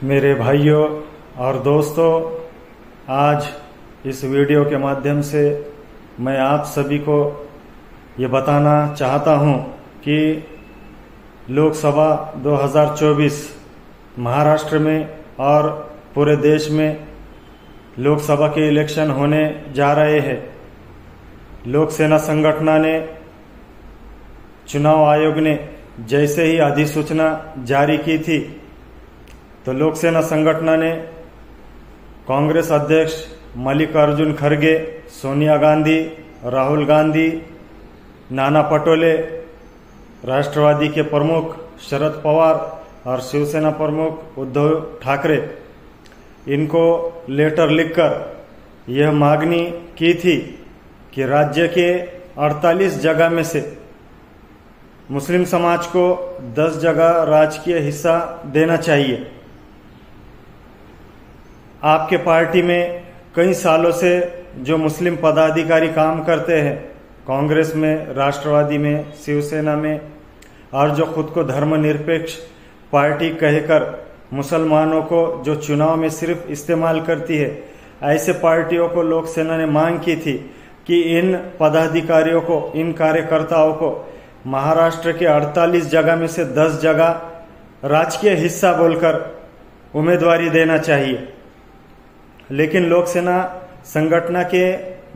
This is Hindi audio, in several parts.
मेरे भाइयों और दोस्तों, आज इस वीडियो के माध्यम से मैं आप सभी को ये बताना चाहता हूँ कि लोकसभा 2024 महाराष्ट्र में और पूरे देश में लोकसभा के इलेक्शन होने जा रहे हैं। लोक सेना संगठन ने, चुनाव आयोग ने जैसे ही अधिसूचना जारी की थी तो लोक सेना संगठन ने कांग्रेस अध्यक्ष मल्लिकार्जुन खड़गे, सोनिया गांधी, राहुल गांधी, नाना पटोले, राष्ट्रवादी के प्रमुख शरद पवार और शिवसेना प्रमुख उद्धव ठाकरे, इनको लेटर लिखकर यह मांगनी की थी कि राज्य के 48 जगह में से मुस्लिम समाज को 10 जगह राजकीय हिस्सा देना चाहिए। आपके पार्टी में कई सालों से जो मुस्लिम पदाधिकारी काम करते हैं, कांग्रेस में, राष्ट्रवादी में, शिवसेना में, और जो खुद को धर्मनिरपेक्ष पार्टी कहकर मुसलमानों को जो चुनाव में सिर्फ इस्तेमाल करती है, ऐसे पार्टियों को लोक सेना ने मांग की थी कि इन पदाधिकारियों को, इन कार्यकर्ताओं को महाराष्ट्र के 48 जगह में से 10 जगह राजकीय हिस्सा बोलकर उम्मीदवारी देना चाहिए। लेकिन लोक सेना संगठन के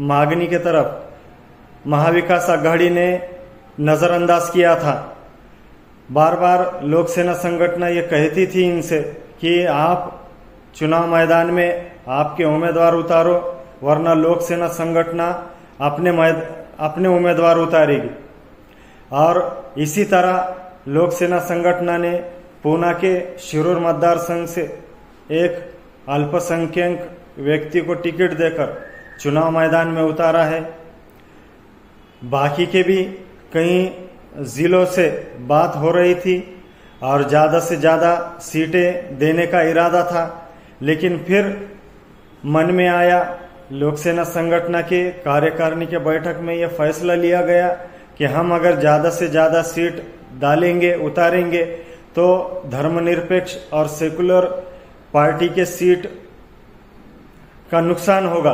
मांगनी के तरफ महाविकास आघाड़ी ने नजरअंदाज किया था। बार बार लोक सेना संगठन ये कहती थी इनसे कि आप चुनाव मैदान में आपके उम्मीदवार उतारो, वरना लोक सेना संगठन अपने उम्मीदवार उतारेगी। और इसी तरह लोक सेना संगठन ने पूना के शिरूर मतदार संघ से एक अल्पसंख्यक व्यक्ति को टिकट देकर चुनाव मैदान में उतारा है। बाकी के भी कई जिलों से बात हो रही थी और ज्यादा से ज्यादा सीटें देने का इरादा था, लेकिन फिर मन में आया, लोक सेना संगठन के कार्यकारिणी के बैठक में यह फैसला लिया गया कि हम अगर ज्यादा से ज्यादा सीट डालेंगे, उतारेंगे, तो धर्मनिरपेक्ष और सेकुलर पार्टी के सीट का नुकसान होगा।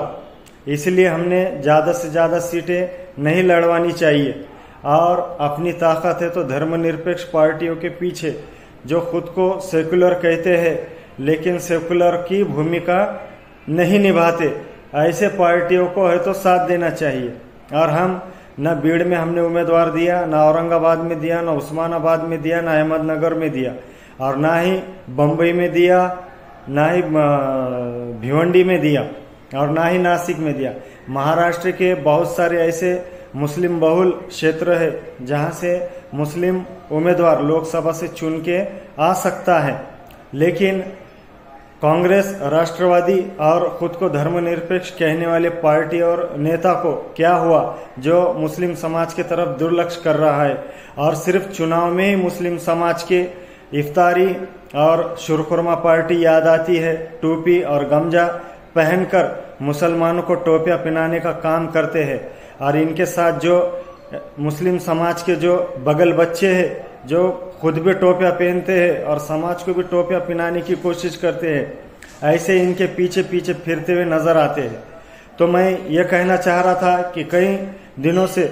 इसलिए हमने ज्यादा से ज्यादा सीटें नहीं लड़वानी चाहिए और अपनी ताकत है तो धर्मनिरपेक्ष पार्टियों के पीछे, जो खुद को सेकुलर कहते हैं लेकिन सेकुलर की भूमिका नहीं निभाते, ऐसे पार्टियों को है तो साथ देना चाहिए। और हम न बीड़ में हमने उम्मीदवार दिया, न औरंगाबाद में दिया, न उस्मानाबाद में दिया, न अहमदनगर में दिया, और ना ही बम्बई में दिया, ना ही भिवंडी में दिया, और ना ही नासिक में दिया। महाराष्ट्र के बहुत सारे ऐसे मुस्लिम बहुल क्षेत्र है जहां से मुस्लिम उम्मीदवार लोकसभा से चुन के आ सकता है। लेकिन कांग्रेस, राष्ट्रवादी और खुद को धर्मनिरपेक्ष कहने वाले पार्टी और नेता को क्या हुआ जो मुस्लिम समाज की तरफ दुर्लक्ष्य कर रहा है और सिर्फ चुनाव में ही मुस्लिम समाज के इफ्तारी और शुरखुरमा पार्टी याद आती है। टोपी और गमजा पहनकर मुसलमानों को टोपियां पहनाने का काम करते हैं और इनके साथ जो मुस्लिम समाज के जो बगल बच्चे हैं जो खुद भी टोपियां पहनते हैं और समाज को भी टोपियां पहनाने की कोशिश करते हैं, ऐसे इनके पीछे पीछे फिरते हुए नजर आते हैं। तो मैं ये कहना चाह रहा था कि कई दिनों से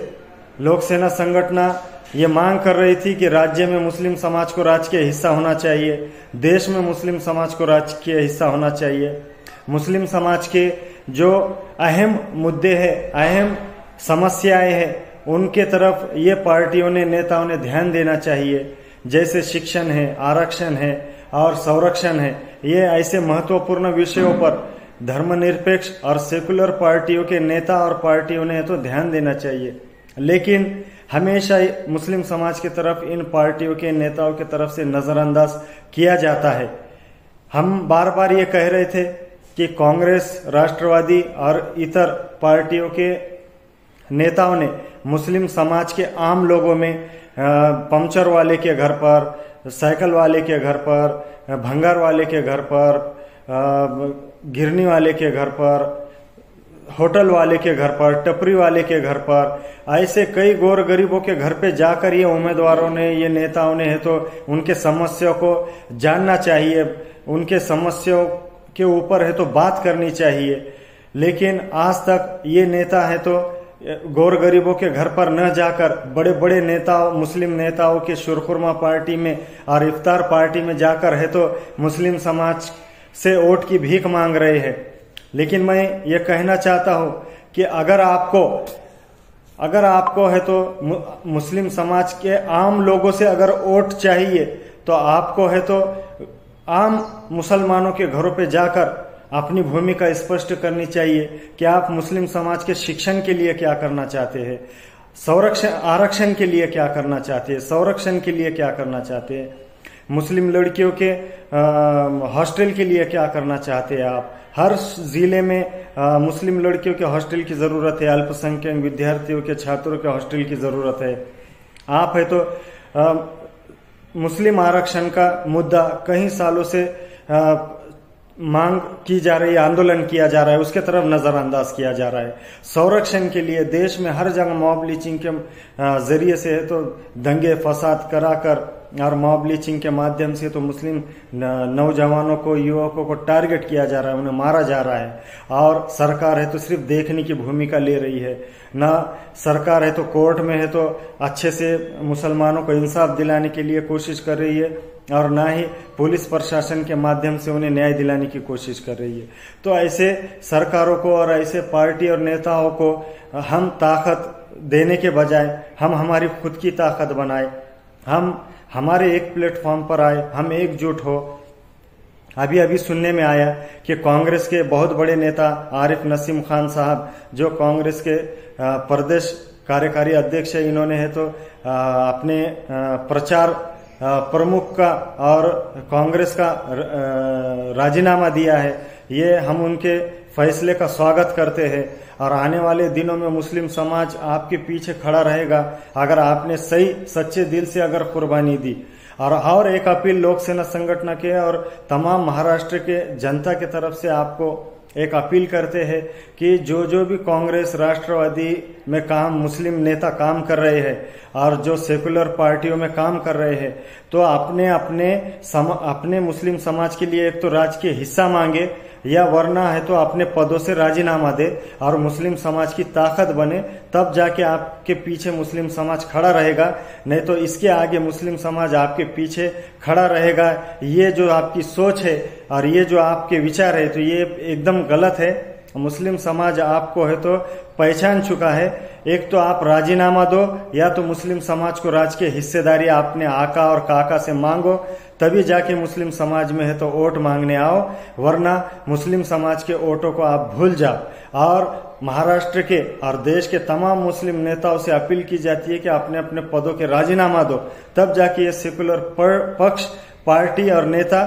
लोक सेना संगठन ये मांग कर रही थी कि राज्य में मुस्लिम समाज को राजकीय हिस्सा होना चाहिए, देश में मुस्लिम समाज को राजकीय हिस्सा होना चाहिए। मुस्लिम समाज के जो अहम मुद्दे हैं, अहम समस्याएं हैं, उनके तरफ ये पार्टियों ने, नेताओं ने ध्यान देना चाहिए। जैसे शिक्षण है, आरक्षण है और संरक्षण है, ये ऐसे महत्वपूर्ण विषयों पर धर्मनिरपेक्ष और सेकुलर पार्टियों के नेता और पार्टियों ने तो ध्यान देना चाहिए। लेकिन हमेशा मुस्लिम समाज की तरफ इन पार्टियों के नेताओं की तरफ से नजरअंदाज किया जाता है। हम बार बार ये कह रहे थे कि कांग्रेस, राष्ट्रवादी और इतर पार्टियों के नेताओं ने मुस्लिम समाज के आम लोगों में पंचर वाले के घर पर, साइकिल वाले के घर पर, भंगार वाले के घर पर, गिरनी वाले के घर पर, होटल वाले के घर पर, टपरी वाले के घर पर, ऐसे कई गौर गरीबों के घर पे जाकर ये उम्मीदवारों ने, ये नेताओं ने है तो उनके समस्या को जानना चाहिए, उनके समस्याओं के ऊपर है तो बात करनी चाहिए। लेकिन आज तक ये नेता है तो गौर गरीबों के घर पर न जाकर बड़े बड़े नेताओं, मुस्लिम नेताओं के शुरखुरमा पार्टी में और इफ्तार पार्टी में जाकर है तो मुस्लिम समाज से वोट की भीख मांग रहे हैं। लेकिन मैं ये कहना चाहता हूं कि अगर आपको है तो मुस्लिम समाज के आम लोगों से अगर वोट चाहिए तो आपको है तो आम मुसलमानों के घरों पे जाकर अपनी भूमिका स्पष्ट करनी चाहिए कि आप मुस्लिम समाज के शिक्षण के लिए क्या करना चाहते हैं, आरक्षण के लिए क्या करना चाहते हैं, संरक्षण के लिए क्या करना चाहते हैं, मुस्लिम लड़कियों के हॉस्टल के लिए क्या करना चाहते हैं। आप हर जिले में मुस्लिम लड़कियों के हॉस्टल की जरूरत है, अल्पसंख्यक विद्यार्थियों के, छात्रों के हॉस्टल की जरूरत है। आप है तो मुस्लिम आरक्षण का मुद्दा कई सालों से मांग की जा रही है, आंदोलन किया जा रहा है, उसके तरफ नजरअंदाज किया जा रहा है। संरक्षण के लिए देश में हर जगह मॉब लिंचिंग के जरिए से है तो दंगे फसाद कराकर और मॉब लिंचिंग के माध्यम से तो मुस्लिम नौजवानों को, युवकों को टारगेट किया जा रहा है, उन्हें मारा जा रहा है। और सरकार है तो सिर्फ देखने की भूमिका ले रही है, ना सरकार है तो कोर्ट में है तो अच्छे से मुसलमानों को इंसाफ दिलाने के लिए कोशिश कर रही है, और ना ही पुलिस प्रशासन के माध्यम से उन्हें न्याय दिलाने की कोशिश कर रही है। तो ऐसे सरकारों को और ऐसे पार्टी और नेताओं को हम ताकत देने के बजाय हम हमारी खुद की ताकत बनाए, हम हमारे एक प्लेटफॉर्म पर आए, हम एकजुट हो। अभी सुनने में आया कि कांग्रेस के बहुत बड़े नेता आरिफ नसीम खान साहब, जो कांग्रेस के प्रदेश कार्यकारी अध्यक्ष है, इन्होंने है तो अपने प्रचार प्रमुख का और कांग्रेस का राजीनामा दिया है। ये हम उनके फैसले का स्वागत करते हैं और आने वाले दिनों में मुस्लिम समाज आपके पीछे खड़ा रहेगा अगर आपने सही सच्चे दिल से अगर कुर्बानी दी। और एक अपील लोक सेना संगठन के और तमाम महाराष्ट्र के जनता की तरफ से आपको एक अपील करते हैं कि जो भी कांग्रेस राष्ट्रवादी में मुस्लिम नेता काम कर रहे हैं और जो सेकुलर पार्टियों में काम कर रहे हैं, तो अपने मुस्लिम समाज के लिए एक तो राजकीय हिस्सा मांगे, या वरना है तो अपने पदों से राजीनामा दे और मुस्लिम समाज की ताकत बने, तब जाके आपके पीछे मुस्लिम समाज खड़ा रहेगा। नहीं तो इसके आगे मुस्लिम समाज आपके पीछे खड़ा रहेगा। ये जो आपकी सोच है और ये जो आपके विचार है तो ये एकदम गलत है। मुस्लिम समाज आपको है तो पहचान चुका है। एक तो आप राजीनामा दो, या तो मुस्लिम समाज को राजकीय हिस्सेदारी अपने आका और काका से मांगो, तभी जाके मुस्लिम समाज में है तो वोट मांगने आओ, वरना मुस्लिम समाज के वोटों को आप भूल जाओ। और महाराष्ट्र के और देश के तमाम मुस्लिम नेताओं से अपील की जाती है कि अपने अपने पदों के राजीनामा दो, तब जाके ये सेकुलर पक्ष, पार्टी और नेता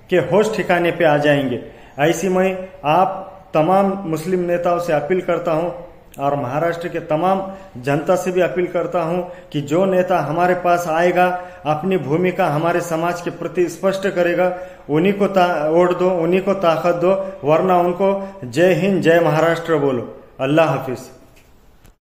के होश ठिकाने पे आ जाएंगे। ऐसी मैं आप तमाम मुस्लिम नेताओं से अपील करता हूं और महाराष्ट्र के तमाम जनता से भी अपील करता हूं कि जो नेता हमारे पास आएगा, अपनी भूमिका हमारे समाज के प्रति स्पष्ट करेगा, उन्हीं को वोट दो, उन्हीं को ताकत दो, वरना उनको जय हिंद जय महाराष्ट्र बोलो। अल्लाह हाफिज।